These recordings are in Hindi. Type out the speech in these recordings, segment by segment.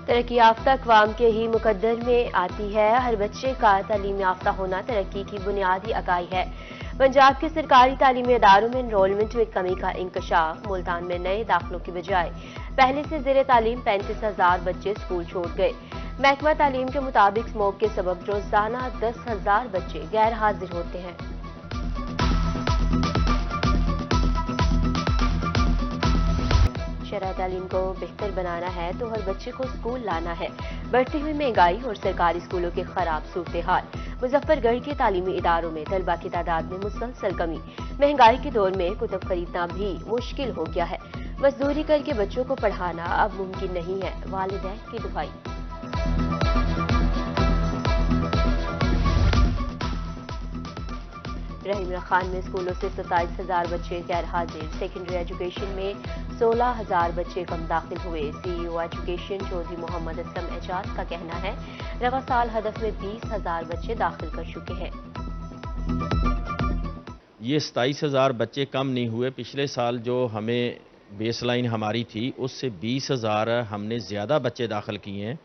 तरक्की याफ्ता अक़वाम के ही मुकद्दर में आती है। हर बच्चे का तालीम याफ्ता होना तरक्की की बुनियादी इकाई है। पंजाब के सरकारी तालीमी इदारों में एनरोलमेंट में कमी का इंकशाफ। मुल्तान में नए दाखिलों की बजाय पहले से ज़ेरे तालीम 35,000 बच्चे स्कूल छोड़ गए। महकमा तालीम के मुताबिक स्मोक के सबब रोजाना 10,000 बच्चे गैर हाजिर होते हैं। शरह तालीम को बेहतर बनाना है तो हर बच्चे को स्कूल लाना है। बढ़ती हुई महंगाई और सरकारी स्कूलों की खराब सूरत हाल। मुजफ्फरगढ़ के तालीमी इदारों में तलबा की तादाद में मुसलसल कमी। महंगाई के दौर में कुतुब खरीदना भी मुश्किल हो गया है। मजदूरी करके बच्चों को पढ़ाना अब मुमकिन नहीं है। वालिदैन की दुहाई। रहीमरा खान में स्कूलों से 27,000 बच्चे गैर हाजिर। सेकेंडरी एजुकेशन में 16,000 बच्चे कम दाखिल हुए। CEO एजुकेशन चौधरी मोहम्मद असलम एजाज का कहना है रवा साल हदफ में 20,000 बच्चे दाखिल कर चुके हैं। ये 27,000 बच्चे कम नहीं हुए। पिछले साल जो हमें बेसलाइन हमारी थी उससे 20,000 हमने ज़्यादा बच्चे दाखिल किए हैं।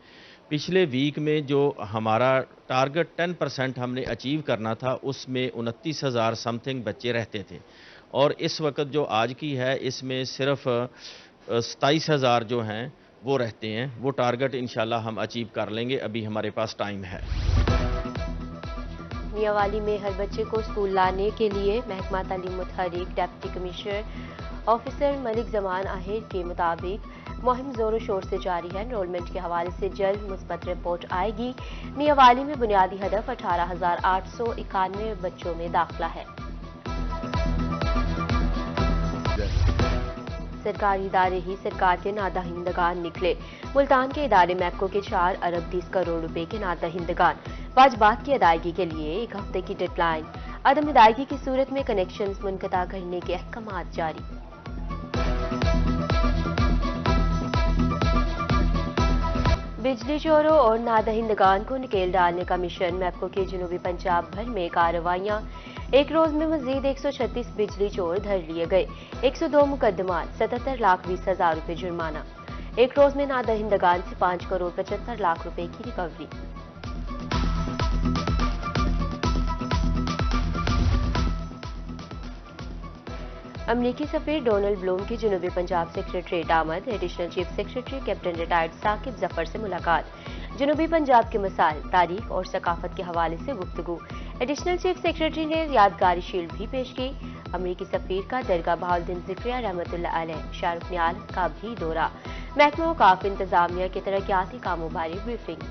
पिछले वीक में जो हमारा टारगेट 10% हमने अचीव करना था उसमें 29,000 समथिंग बच्चे रहते थे और इस वक्त जो आज की है इसमें सिर्फ 27,000 जो हैं वो रहते हैं। वो टारगेट इंशाल्लाह हम अचीव कर लेंगे। अभी हमारे पास टाइम है। मियावाली में हर बच्चे को स्कूल लाने के लिए महकमा तालीम मुतहरिक deputy commissioner officer Malik Zaman Ahir के मुताबिक मुहिम जोरों शोर से जारी है। एनरोलमेंट के हवाले से जल्द मुस्बत रिपोर्ट आएगी। मियावाली में बुनियादी हदफ 18,891 बच्चों में दाखिला है। सरकारी इदारे ही सरकार के नादहिंदगान निकले। मुल्तान के इदारे मैपको के 4 अरब 30 करोड़ रुपए के नादहिंदगान। वाजबात की अदायगी के लिए 1 हफ्ते की डेडलाइन। अदम अदायगी की सूरत में कनेक्शन मुनक़ता करने के अहकामात जारी। बिजली चोरों और नादहिंदगान को निकेल डालने का मिशन। मैपको के जनूबी पंजाब भर में कार्रवाइयां। एक रोज में मजीद 136 बिजली चोर धर लिए गए। 102 मुकदमात, 77,20,000 रुपए जुर्माना। एक रोज में नादहिंदगान से 5 करोड़ 75 लाख रुपए की रिकवरी। अमरीकी सफीर डोनाल्ड ब्लूम की जनूबी पंजाब सेक्रेटरीट आमद। Additional chief secretary captain retired Saqib Zafar से मुलाकात। जनूबी पंजाब के मसाइल, तारीख और सकाफत के हवाले से गुफ्तगू। एडिशनल चीफ सेक्रेटरी ने यादगारी शील्ड भी पेश की। अमरीकी सफीर का दरगाह बहाउद्दीन ज़िक्रिया रहमतुल्लाह अलैह शाहरुख नियाल का भी दौरा। महकमा औकाफ इंतजामिया के तरक्याती कामों बारे ब्रीफिंग।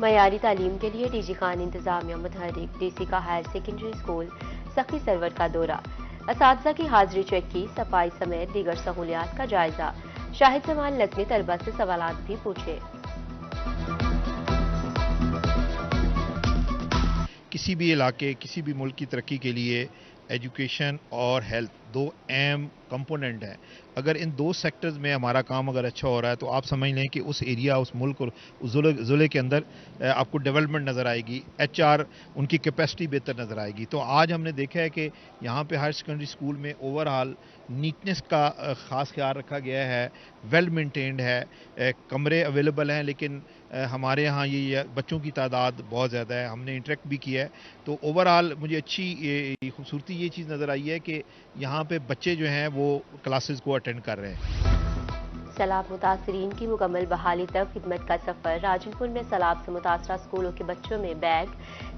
मयारी तालीम के लिए डीजी खान इंतजामिया मुतहरिक। डीसी का हायर सेकेंडरी स्कूल सखी सरवर का दौरा। असातिज़ा की हाजिरी चेक की। सफाई समेत दीगर सहूलियात का जायजा। शाहिद जमान लक ने तलबा से सवालात भी पूछे। किसी भी इलाके, किसी भी मुल्क की तरक्की के लिए एजुकेशन और हेल्थ 2 अहम कंपोनेंट हैं। अगर इन 2 सेक्टर्स में हमारा काम अगर अच्छा हो रहा है तो आप समझ लें कि उस एरिया, उस मुल्क और उस ज़िले के अंदर आपको डेवलपमेंट नज़र आएगी। HR उनकी कैपेसिटी बेहतर नज़र आएगी। तो आज हमने देखा है कि यहाँ पे हायर सेकेंडरी स्कूल में ओवरऑल नीटनेस का ख़ास ख्याल रखा गया है। वेल मेंटेन्ड है। कमरे अवेलेबल हैं लेकिन हमारे यहाँ ये बच्चों की तादाद बहुत ज़्यादा है। हमने इंटरेक्ट भी किया है तो ओवरऑल मुझे अच्छी खूबसूरती ये चीज़ नज़र आई है कि यहाँ पे बच्चे जो हैं वो क्लासेस को अटेंड कर रहे हैं। सैलाब मुतासरीन की मुकम्मल बहाली तक खिदमत का सफर। राजनपुर में सैलाब से मुतासरा स्कूलों के बच्चों में बैग,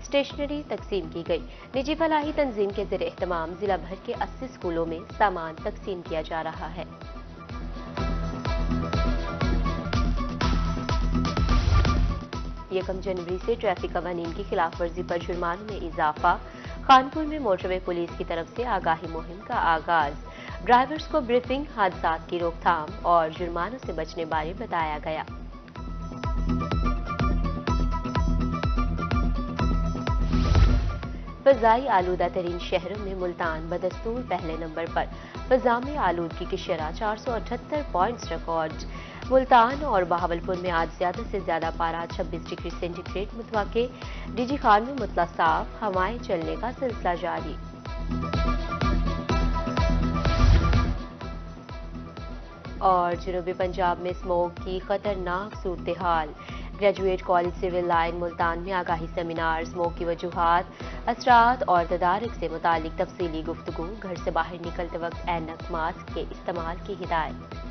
स्टेशनरी तकसीम की गई। निजी फलाही तंजीम के ज़रिए एहतमाम जिला भर के 80 स्कूलों में सामान तकसीम किया जा रहा है। 1 जनवरी से ट्रैफिक कवानीन की खिलाफ वर्जी पर जुर्मानों में इजाफा। खानपुर में मोटरवे पुलिस की तरफ से आगाही मुहिम का आगाज। ड्राइवर्स को ब्रीफिंग, हादसात की रोकथाम और जुर्मानों से बचने बारे बताया गया। फजाई आलूदा तरीन शहरों में मुल्तान बदस्तूर पहले नंबर पर। फजा में आलूदगी की शरह 478 पॉइंट्स रिकॉर्ड। मुल्तान और बहावलपुर में आज ज्यादा से ज्यादा पारा 26 डिग्री सेंटीग्रेड मुतवक्के। डीजी खान में मुतला साफ, हवाएं चलने का सिलसिला जारी। और जनूबी पंजाब में स्मोक की खतरनाक सूरत हाल। Graduate college civil line Multan में आगाही सेमिनार, स्मोक की वजूहात, असरात और तदारक से मुतालिक तफसीली गुफ्तगू, घर से बाहर निकलते वक्त ऐनक मास्क के इस्तेमाल की हिदायत।